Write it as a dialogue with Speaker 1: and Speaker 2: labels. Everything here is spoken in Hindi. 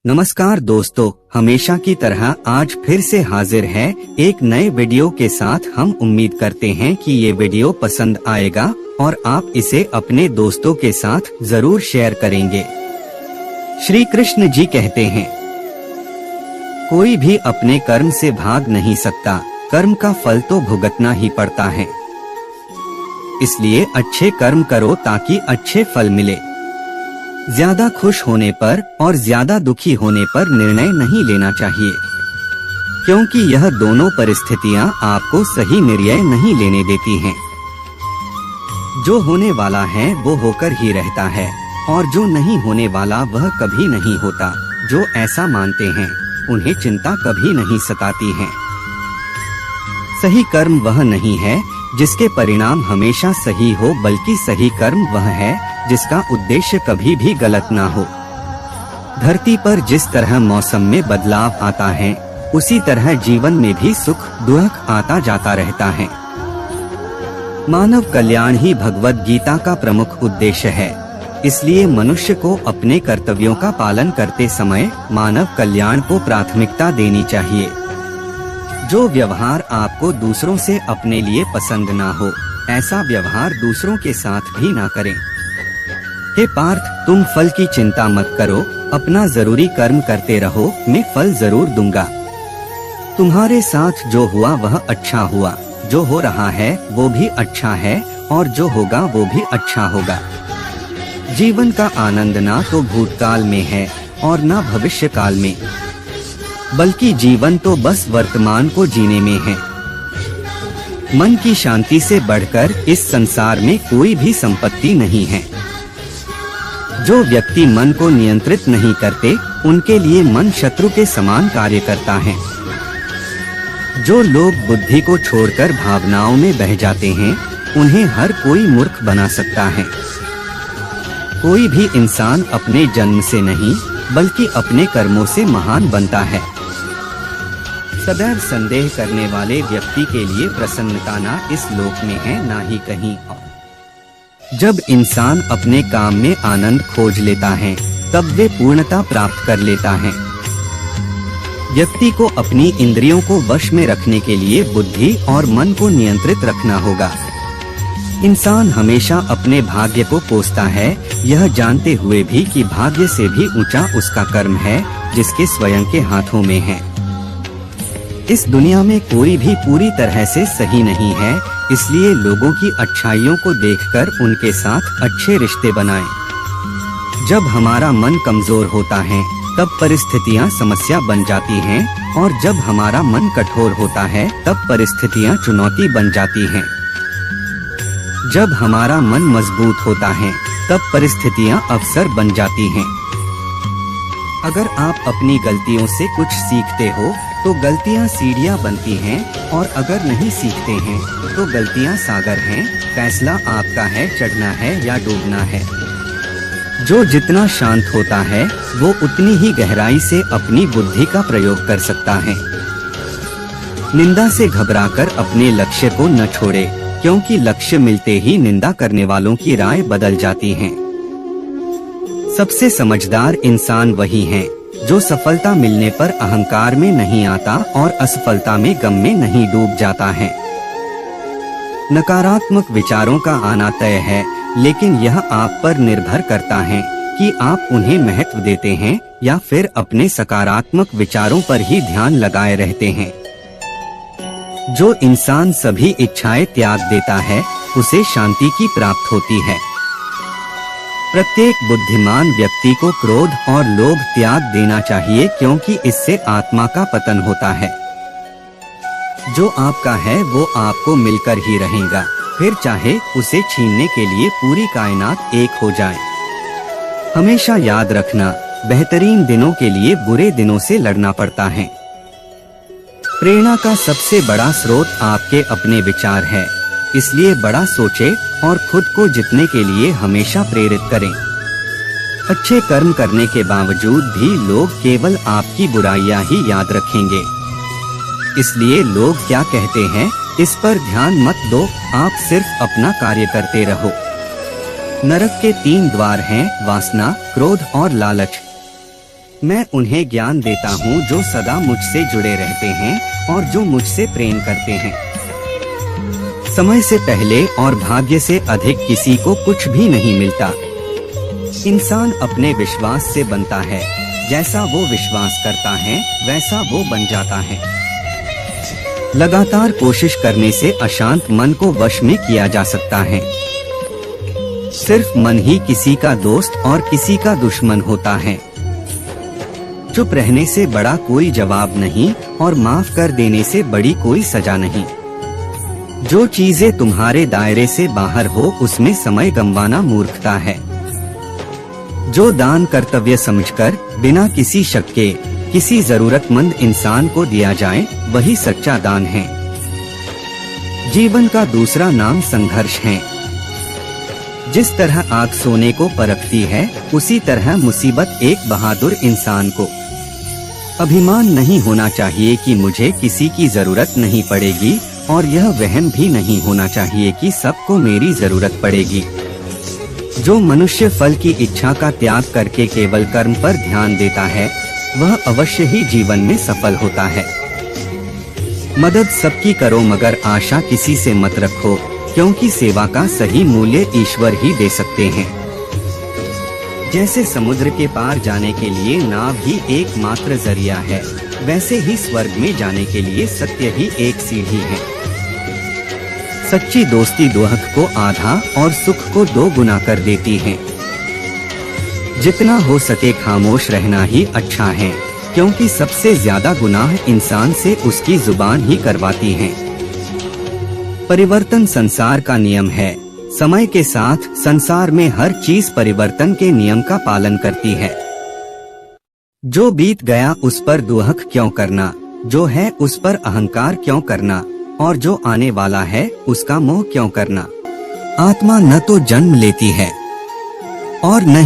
Speaker 1: नमस्कार दोस्तों, हमेशा की तरह आज फिर से हाजिर है एक नए वीडियो के साथ। हम उम्मीद करते हैं कि ये वीडियो पसंद आएगा और आप इसे अपने दोस्तों के साथ जरूर शेयर करेंगे। श्री कृष्ण जी कहते हैं, कोई भी अपने कर्म से भाग नहीं सकता, कर्म का फल तो भुगतना ही पड़ता है। इसलिए अच्छे कर्म करो ताकि अच्छे फल मिले। ज्यादा खुश होने पर और ज्यादा दुखी होने पर निर्णय नहीं लेना चाहिए, क्योंकि यह दोनों परिस्थितियां आपको सही निर्णय नहीं लेने देती हैं। जो होने वाला है वो होकर ही रहता है और जो नहीं होने वाला वह कभी नहीं होता। जो ऐसा मानते हैं उन्हें चिंता कभी नहीं सताती है। सही कर्म वह नहीं है जिसके परिणाम हमेशा सही हो, बल्कि सही कर्म वह है जिसका उद्देश्य कभी भी गलत ना हो। धरती पर जिस तरह मौसम में बदलाव आता है, उसी तरह जीवन में भी सुख दुख आता जाता रहता है। मानव कल्याण ही भगवद गीता का प्रमुख उद्देश्य है। इसलिए मनुष्य को अपने कर्तव्यों का पालन करते समय मानव कल्याण को प्राथमिकता देनी चाहिए। जो व्यवहार आपको दूसरों से अपने लिए पसंद ना हो, ऐसा व्यवहार दूसरों के साथ भी ना करें। हे पार्थ, तुम फल की चिंता मत करो, अपना जरूरी कर्म करते रहो, मैं फल जरूर दूंगा। तुम्हारे साथ जो हुआ वह अच्छा हुआ, जो हो रहा है वो भी अच्छा है और जो होगा वो भी अच्छा होगा। जीवन का आनंद ना तो भूतकाल में है और ना भविष्य काल में, बल्कि जीवन तो बस वर्तमान को जीने में है। मन की शांति से बढ़कर इस संसार में कोई भी संपत्ति नहीं है। जो व्यक्ति मन को नियंत्रित नहीं करते, उनके लिए मन शत्रु के समान कार्य करता है। जो लोग बुद्धि को छोड़कर भावनाओं में बह जाते हैं, उन्हें हर कोई मूर्ख बना सकता है। कोई भी इंसान अपने जन्म से नहीं, बल्कि अपने कर्मों से महान बनता है। सदैव संदेह करने वाले व्यक्ति के लिए प्रसन्नता ना इस लोक में है ना ही कहीं और। जब इंसान अपने काम में आनंद खोज लेता है, तब वे पूर्णता प्राप्त कर लेता है। व्यक्ति को अपनी इंद्रियों को वश में रखने के लिए बुद्धि और मन को नियंत्रित रखना होगा। इंसान हमेशा अपने भाग्य को कोसता है, यह जानते हुए भी कि भाग्य से भी ऊंचा उसका कर्म है जिसके स्वयं के हाथों में है। इस दुनिया में कोई भी पूरी तरह से सही नहीं है, इसलिए लोगों की अच्छाइयों को देखकर उनके साथ अच्छे रिश्ते बनाएं। जब हमारा मन कमजोर होता है, तब परिस्थितियां समस्या बन जाती हैं, और जब हमारा मन कठोर होता है, तब परिस्थितियां चुनौती बन जाती हैं। जब हमारा मन मजबूत होता है, तब परिस्थितियां अवसर बन जाती हैं। अगर आप अपनी गलतियों से कुछ सीखते हो, तो गलतियां सीढ़ियां बनती हैं, और अगर नहीं सीखते हैं तो गलतियां सागर हैं। फैसला आपका है, चढ़ना है या डूबना है। जो जितना शांत होता है, वो उतनी ही गहराई से अपनी बुद्धि का प्रयोग कर सकता है। निंदा से घबराकर अपने लक्ष्य को न छोड़े, क्योंकि लक्ष्य मिलते ही निंदा करने वालों की राय बदल जाती है। सबसे समझदार इंसान वही है जो सफलता मिलने पर अहंकार में नहीं आता और असफलता में गम में नहीं डूब जाता है। नकारात्मक विचारों का आना तय है, लेकिन यह आप पर निर्भर करता है कि आप उन्हें महत्व देते हैं या फिर अपने सकारात्मक विचारों पर ही ध्यान लगाए रहते हैं। जो इंसान सभी इच्छाएं त्याग देता है, उसे शांति की प्राप्ति होती है। प्रत्येक बुद्धिमान व्यक्ति को क्रोध और लोभ त्याग देना चाहिए, क्योंकि इससे आत्मा का पतन होता है। जो आपका है वो आपको मिलकर ही रहेगा, फिर चाहे उसे छीनने के लिए पूरी कायनात एक हो जाए। हमेशा याद रखना, बेहतरीन दिनों के लिए बुरे दिनों से लड़ना पड़ता है। प्रेरणा का सबसे बड़ा स्रोत आपके अपने विचार है, इसलिए बड़ा सोचे और खुद को जीतने के लिए हमेशा प्रेरित करें। अच्छे कर्म करने के बावजूद भी लोग केवल आपकी बुराइयां ही याद रखेंगे। इसलिए लोग क्या कहते हैं, इस पर ध्यान मत दो, आप सिर्फ अपना कार्य करते रहो। नरक के 3 द्वार हैं, वासना, क्रोध और लालच। मैं उन्हें ज्ञान देता हूँ जो सदा मुझसे जुड़े रहते हैं और जो मुझसे प्रेम करते हैं। समय से पहले और भाग्य से अधिक किसी को कुछ भी नहीं मिलता। इंसान अपने विश्वास से बनता है, जैसा वो विश्वास करता है वैसा वो बन जाता है। लगातार कोशिश करने से अशांत मन को वश में किया जा सकता है। सिर्फ मन ही किसी का दोस्त और किसी का दुश्मन होता है। चुप रहने से बड़ा कोई जवाब नहीं और माफ कर देने से बड़ी कोई सजा नहीं। जो चीजें तुम्हारे दायरे से बाहर हो उसमें समय गंवाना मूर्खता है। जो दान कर्तव्य समझकर बिना किसी शक के किसी जरूरतमंद इंसान को दिया जाए वही सच्चा दान है। जीवन का दूसरा नाम संघर्ष है। जिस तरह आग सोने को परखती है उसी तरह मुसीबत एक बहादुर इंसान को। अभिमान नहीं होना चाहिए कि मुझे किसी की जरूरत नहीं पड़ेगी और यह वहम भी नहीं होना चाहिए कि सबको मेरी जरूरत पड़ेगी। जो मनुष्य फल की इच्छा का त्याग करके केवल कर्म पर ध्यान देता है वह अवश्य ही जीवन में सफल होता है। मदद सबकी करो मगर आशा किसी से मत रखो, क्योंकि सेवा का सही मूल्य ईश्वर ही दे सकते हैं। जैसे समुद्र के पार जाने के लिए नाव ही एकमात्र जरिया है, वैसे ही स्वर्ग में जाने के लिए सत्य ही एक सीढ़ी है। सच्ची दोस्ती दुख को आधा और सुख को 2 गुना कर देती है। जितना हो सके खामोश रहना ही अच्छा है, क्योंकि सबसे ज्यादा गुनाह इंसान से उसकी जुबान ही करवाती है। परिवर्तन संसार का नियम है। समय के साथ संसार में हर चीज परिवर्तन के नियम का पालन करती है। जो बीत गया उस पर दुख क्यों करना, जो है उस पर अहंकार क्यों करना, और जो आने वाला है उसका मोह क्यों करना। आत्मा न तो जन्म लेती है और न ही